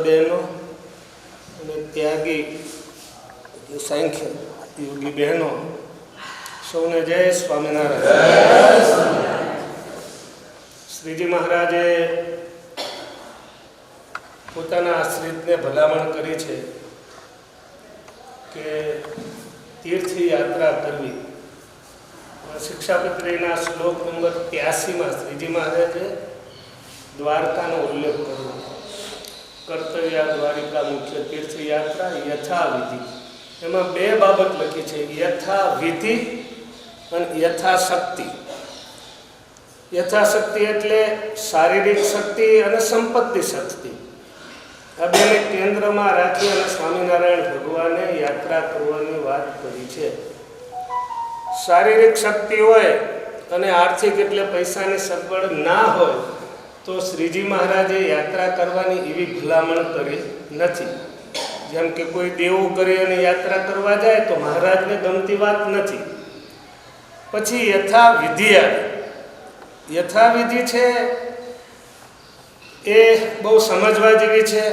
બહેનો અને ત્યાગી સાંખ્ય યોગી બહેનો સૌને જય સ્વામિનારાયણ. શ્રીજી મહારાજે પોતાના આશ્રિતને ભલામણ કરી છે કે તીર્થયાત્રા કરવી. શિક્ષાપત્રીના શ્લોક નંબર 83માં શ્રીજી મહારાજે દ્વારકાનો ઉલ્લેખ કર્યો. કર્તવ્ય દ્વારિકા મુખ્ય તીર્થયાત્રા યથાવિધિ. એમાં બે બાબત લખી છે, યથાવિધિ અને યથાશક્તિ. યથાશક્તિ એટલે શારીરિક શક્તિ અને સંપત્તિ શક્તિ. આ બેને કેન્દ્રમાં રાખી અને સ્વામિનારાયણ ભગવાને યાત્રા કરવાની વાત કરી છે. શારીરિક શક્તિ હોય અને આર્થિક એટલે પૈસાની સગવડ ના હોય તો શ્રીજી મહારાજે યાત્રા કરવાની એવી ભલામણ કરી નથી. જેમ કે કોઈ દેવું કરી અને યાત્રા કરવા જાય તો મહારાજને ગમતી વાત નથી. પછી યથાવિધિ આવે. યથાવિધિ છે એ બહુ સમજવા જેવી છે.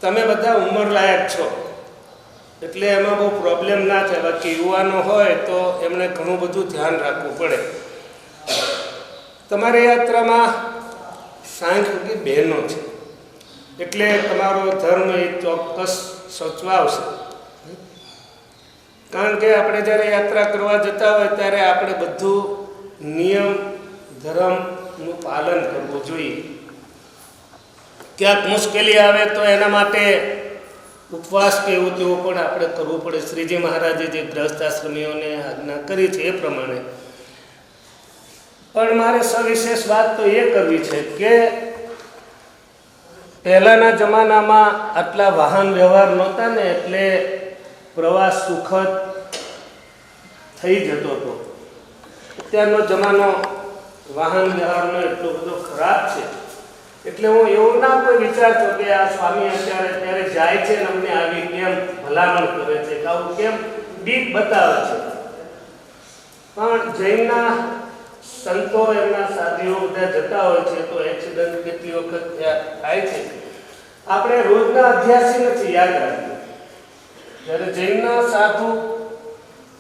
તમે બધા ઉંમરલાયક છો એટલે એમાં બહુ પ્રોબ્લેમ ના થાય. બાકી યુવાનો હોય તો એમને ઘણું બધું ધ્યાન રાખવું પડે. તમારી યાત્રામાં સાંખ્યયોગી બહેનો છે એટલે તમારો ધર્મ એ ચોક્કસ સચવાવશે. કારણ કે આપણે જ્યારે યાત્રા કરવા જતા હોય ત્યારે આપણે બધું નિયમ ધર્મનું પાલન કરવું જોઈએ. ક્યાંક મુશ્કેલી આવે તો એના માટે ઉપવાસ કે એવું તેવું પણ આપણે કરવું પડે. શ્રીજી મહારાજે જે ગ્રહસ્થાશ્રમીઓને આજ્ઞા કરી છે એ પ્રમાણે. પણ મારે સવિશેષ વાત તો એ કરવી છે કે પહેલાંના જમાનામાં આટલા વાહન વ્યવહાર નહોતા ને એટલે પ્રવાસ સુખદ થઈ જતો હતો. અત્યારનો જમાનો વાહન વ્યવહારનો એટલો બધો ખરાબ છે એટલે હું એવું ના કોઈ વિચારતો કે આ સ્વામી અત્યારે જાય છે ને અમને આવી કેમ ભલામણ કરે છે, આવું કેમ બીક બતાવે છે. પણ જૈનના સંતો એમના સાધીઓ બધા જતા હોય છે તો એક્સિડન્ટ કેટલી વખત થાય છે. આપણે રોજના અભ્યાસી નથી, યાદ રાખજો. જ્યારે જૈનના સાધુ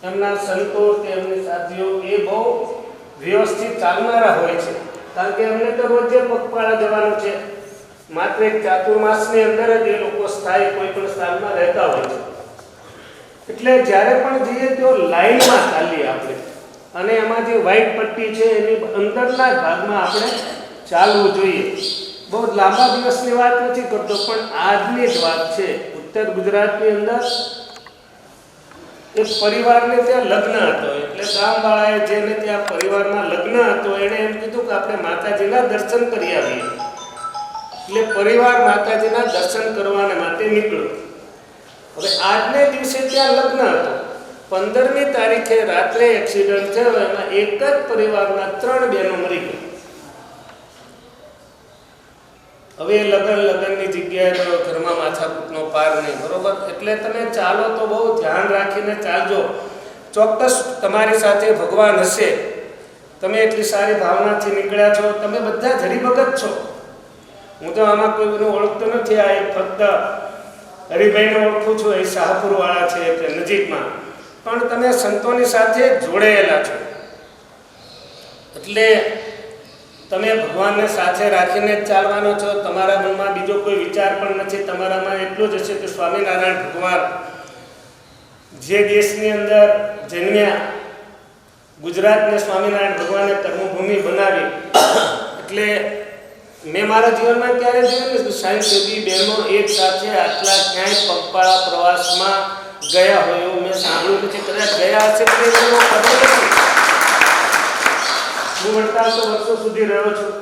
એમના સંતો કે એમની સાધીઓ એ બહુ વ્યવસ્થિત ચાલનારા હોય છે. કારણ કે એમને તો રોજે પગપાળા જવાનું છે. માત્ર એક ચાતુર્માસની અંદર જ એ લોકો સ્થાયી કોઈ પણ સ્થાનમાં રહેતા હોય છે. એટલે જ્યારે પણ જઈએ તો લાઈનમાં ચાલીએ આપણે. અને એમાં જે વ્હાઈટ પટ્ટી છે એની અંદરના જ ભાગમાં આપણે ચાલવું જોઈએ. બહુ લાંબા દિવસની વાત નથી કરતો પણ આજની જ વાત છે. ઉત્તર ગુજરાતની અંદર એક પરિવારને ત્યાં લગ્ન હતો. એટલે ગામવાળાએ જેને ત્યાં પરિવારમાં લગ્ન હતો એણે એમ કીધું કે આપણે માતાજીના દર્શન કરી આવીએ. એટલે પરિવાર માતાજીના દર્શન કરવાને માટે નીકળ્યો. હવે આજને દિવસે ત્યાં લગ્ન હતો. 15મી તારીખે રાત્રે એક્સિડન્ટ થયો. એમાં એક જ પરિવારના 3 બહેનો મરી ગઈ. હવે લગ્નની જગ્યાએ ઘરમાં માથાકૂટનો પાર નહીં, બરોબર? એટલે તમે ચાલો તો બહુ ધ્યાન રાખીને ચાલજો. ચોક્કસ તમારી સાથે ભગવાન હશે. તમે એટલી સારી ભાવનાથી નીકળ્યા છો. તમે બધા જ હરિભગત છો. હું તો આમાં કોઈને ઓળખતો નથી. આ એક ફક્ત હરિભાઈને ઓળખું છું. એ શાહપુરવાળા છે એટલે નજીકમાં. પણ તમે સંતોની સાથે જોડાયેલા છો એટલે તમે ભગવાનને સાથે રાખીને જ ચાલવાનો છો. તમારા મનમાં બીજો કોઈ વિચાર પણ નથી. તમારામાં એટલું જ હશે કે સ્વામિનારાયણ ભગવાન જે દેશની અંદર જન્મ્યા, ગુજરાતને સ્વામિનારાયણ ભગવાને કર્મભૂમિ બનાવી. એટલે મેં મારા જીવનમાં ક્યારે જોયું ને સાંખ્યોગી બહેનો એક સાથે આટલા ક્યાંય પગપાળા પ્રવાસમાં ગયા હોય એવું મેં સાંભળ્યું નથી. કદાચ ગયા હશે તો એનો ખબર નથી. હું 48 વર્ષો સુધી રહ્યો છું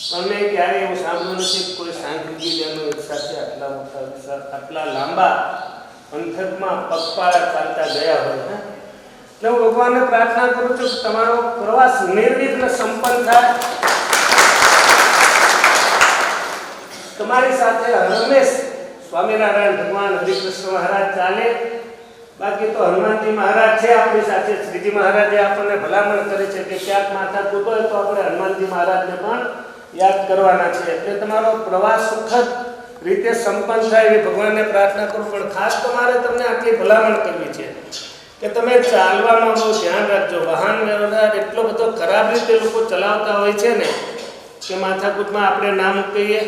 પણ મેં ક્યારેય એવું સાંભળ્યું નથી કોઈ સાંખ્યોગી બહેનો એક સાથે આટલા મોટા આટલા લાંબા અંતરમાં પગપાળા ચાલતા ગયા હોય. એટલે હું ભગવાનને પ્રાર્થના કરું છું કે તમારો પ્રવાસ નિર્વિઘ્ન સંપન્ન થાય. તમારી સાથે હંમેશ સ્વામિનારાયણ ભગવાન હરિકૃષ્ણ મહારાજ ચાલે. બાકી તો હનુમાનજી મહારાજ છે આપણી સાથે. શ્રીજી મહારાજે આપણને ભલામણ કરી છે કે ક્યાંક માથાકૂટ હોય તો આપણે હનુમાનજી મહારાજને પણ યાદ કરવાના છે. એટલે તમારો પ્રવાસ સુખદ રીતે સંપન્ન થાય એવી ભગવાનને પ્રાર્થના કરું. પણ ખાસ તો મારે તમને આટલી ભલામણ કરવી છે કે તમે ચાલવામાં બહુ ધ્યાન રાખજો. વાહન વ્યવહાર એટલો બધો ખરાબ રીતે લોકો ચલાવતા હોય છે ને કે માથાકૂટમાં આપણે ના મૂકીએ.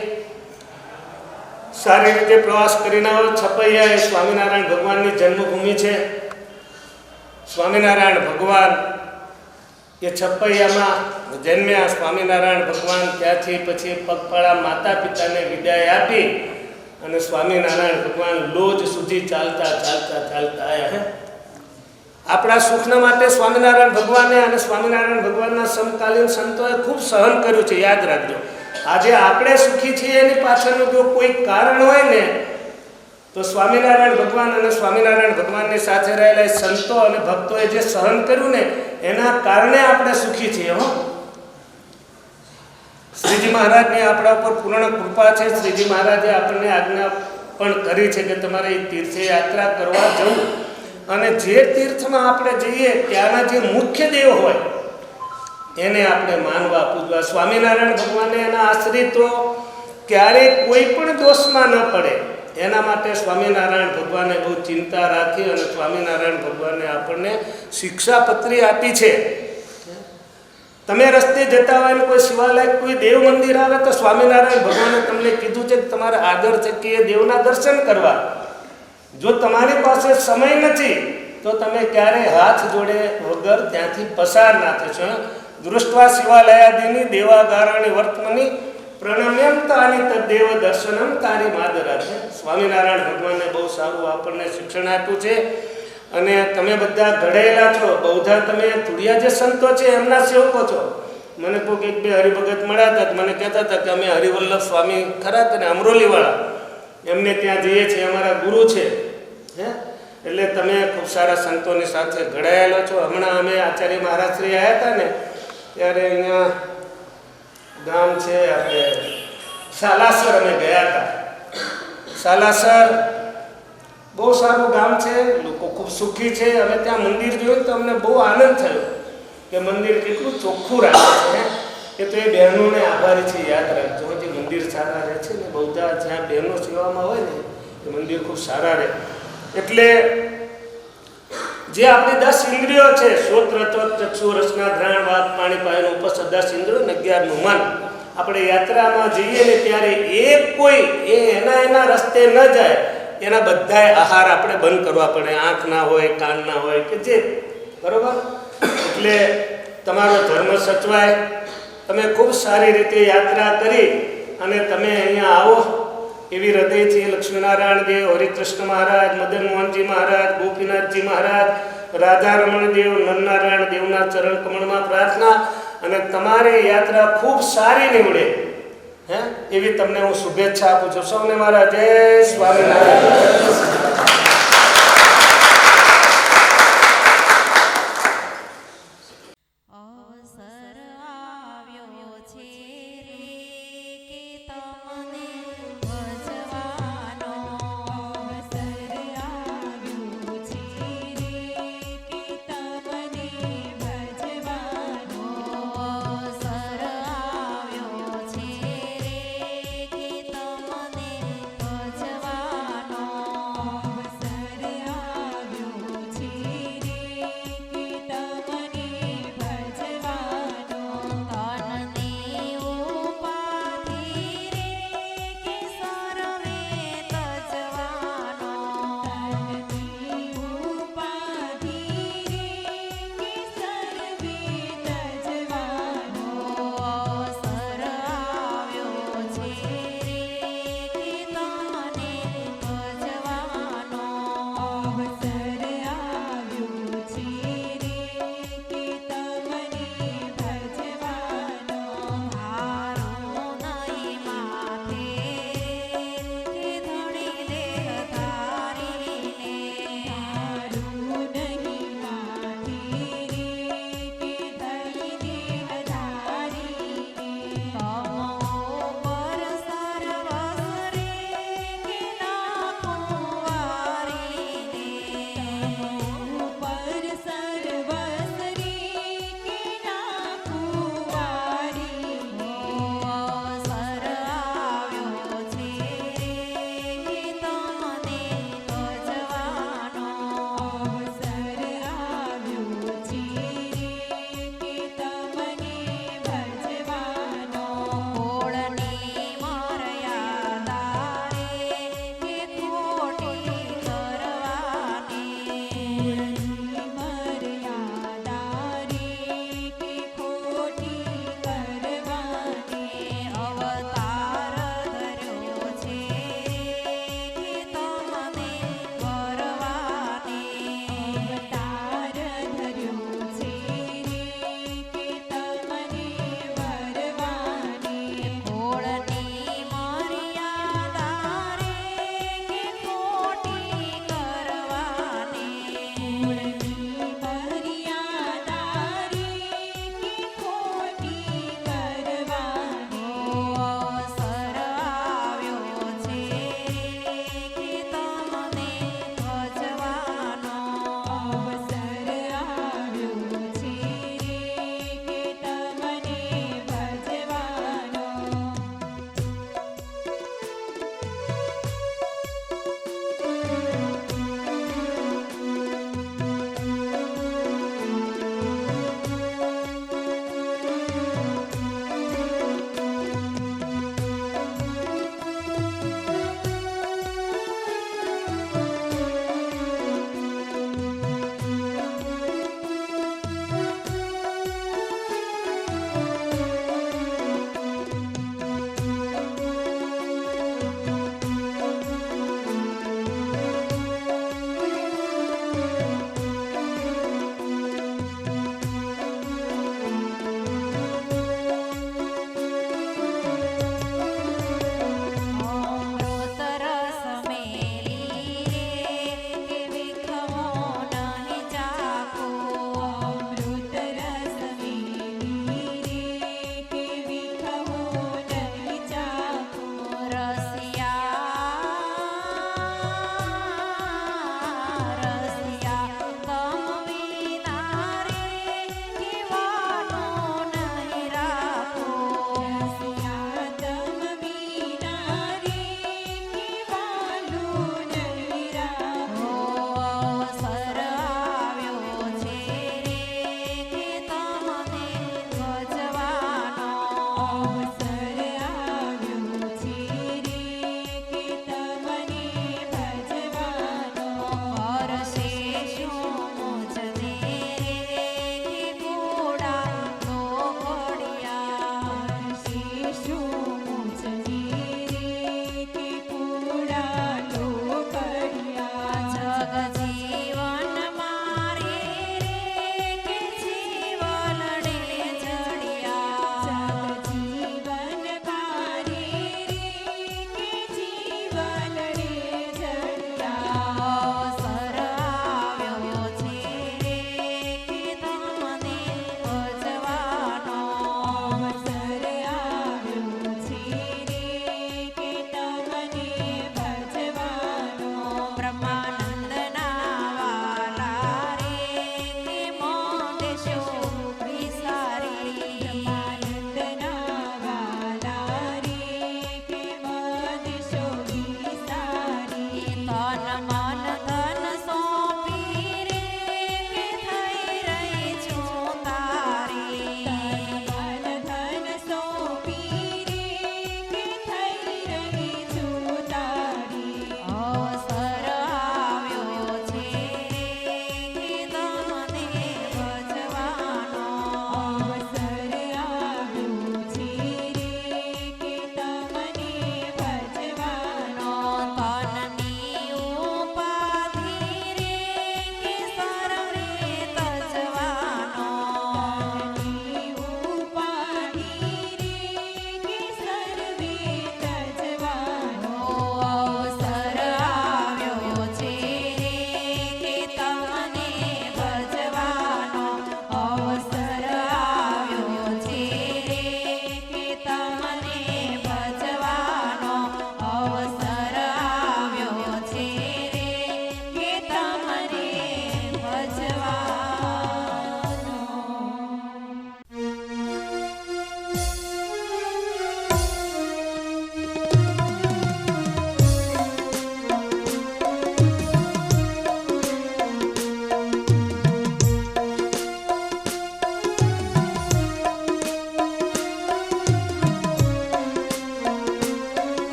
સારી રીતે પ્રવાસ કરીને આવો. છપૈયા એ સ્વામિનારાયણ ભગવાનની જન્મભૂમિ છે. સ્વામિનારાયણ ભગવાન એ છપૈયામાં જન્મ્યા. સ્વામિનારાયણ ભગવાન ત્યાંથી પછી પગપાળા માતા પિતાને વિદાય આપી અને સ્વામિનારાયણ ભગવાન લોજ સુધી ચાલતા ચાલતા ચાલતા આવ્યા. આપણા સુખના માટે સ્વામિનારાયણ ભગવાને અને સ્વામિનારાયણ ભગવાનના સમકાલીન સંતોએ ખૂબ સહન કર્યું છે. યાદ રાખજો, આજે આપણે સુખી છીએ એની પાછળનું જો કોઈ કારણ હોય ને તો સ્વામિનારાયણ ભગવાન અને સ્વામિનારાયણ ભગવાનની સાથે રહેલા સંતો અને ભક્તોએ જે સહન કર્યું ને એના કારણે આપણે સુખી છીએ. શ્રીજી મહારાજની આપણા ઉપર પૂર્ણ કૃપા છે. શ્રીજી મહારાજે આપણને આજ્ઞા પણ કરી છે કે તમારે તીર્થયાત્રા કરવા જવું અને જે તીર્થમાં આપણે જઈએ ત્યાંના જે મુખ્ય દેવ હોય એને આપણે માનવા પૂજવા. સ્વામિનારાયણ ભગવાને એના આશ્રિતો ક્યારેય કોઈ પણ દોષમાં ન પડે એના માટે સ્વામિનારાયણ ભગવાને બહુ ચિંતા રાખી અને સ્વામિનારાયણ ભગવાને આપણને શિક્ષાપત્રી આપી છે. તમે રસ્તે જતા હોય ને કોઈ શિવાલય કોઈ દેવ મંદિર આવે તો સ્વામિનારાયણ ભગવાને તમને કીધું છે કે તમારે આગળ છે કે એ દેવના દર્શન કરવા. જો તમારી પાસે સમય નથી તો તમે ક્યારેય હાથ જોડે વગર ત્યાંથી પસાર ના થશો. દૃષ્ટવા શિવાલયાદિની દેવાગારાણી વર્તમની પ્રણમ્યમ તાની તદ્દેવ દર્શનમ તારી માદરા છે. સ્વામિનારાયણ ભગવાને બહુ સારું આપણને શિક્ષણ આપ્યું છે. અને તમે બધા ઘડેલા છો, બૌદ્ધા તમે ધુડિયા જે સંતો છે એમના સેવકો છો. મને કોઈક એક બે હરિભગત મળ્યા હતા, મને કહેતા હતા કે અમે હરિવલ્લભ સ્વામી ખરા અને અમરોલીવાળા એમને ત્યાં જઈએ છીએ, અમારા ગુરુ છે. એટલે તમે ખૂબ સારા સંતોની સાથે ઘડાયેલા છો. હમણાં અમે આચાર્ય મહારાજ શ્રી આવ્યા હતા ને ત્યારે અહીંયા ગામ છે આપણે સાલાસર અમે ગયા હતા. સાલાસર બહુ સારું ગામ છે, લોકો ખૂબ સુખી છે. અમે ત્યાં મંદિર જોયું તો અમને બહુ આનંદ થયો કે મંદિર કેટલું ચોખ્ખું રાખે છે. એ તો એ બહેનોને આભારી છે. યાદ રાખજો, જે મંદિર સારા રહે છે ને બધા જ્યાં બહેનો સેવામાં હોય ને એ મંદિર ખૂબ સારા રહે. એટલે જે આપણી 10 ઇન્દ્રિયો છે શ્રોત્ર ત્વક ચક્ષુ રસના ઘ્રાણ વાક પાણી પાયનું ઉપસ 10 ઇન્દ્રિયો ને 11નું મન. આપણે યાત્રામાં જઈએ ને ત્યારે એક કોઈ એના રસ્તે ન જાય. એના બધાય આહાર આપણે બંધ કરવા પડે. આંખ ના હોય, કાન ના હોય કે જે બરોબર. એટલે તમારો ધર્મ સચવાય. તમે ખૂબ સારી રીતે યાત્રા કરી અને તમે અહીંયા આવો એવી હૃદયથી લક્ષ્મીનારાયણ દેવ, હરિકૃષ્ણ મહારાજ, મદન મોહનજી મહારાજ, ગોપીનાથજી મહારાજ, રાધારમણ દેવ, નરનારાયણ દેવના ચરણ કમળમાં પ્રાર્થના. અને તમારી યાત્રા ખૂબ સારી નીવડે એવી તમને હું શુભેચ્છા આપું છું. સૌને મારા જય સ્વામિનારાયણ.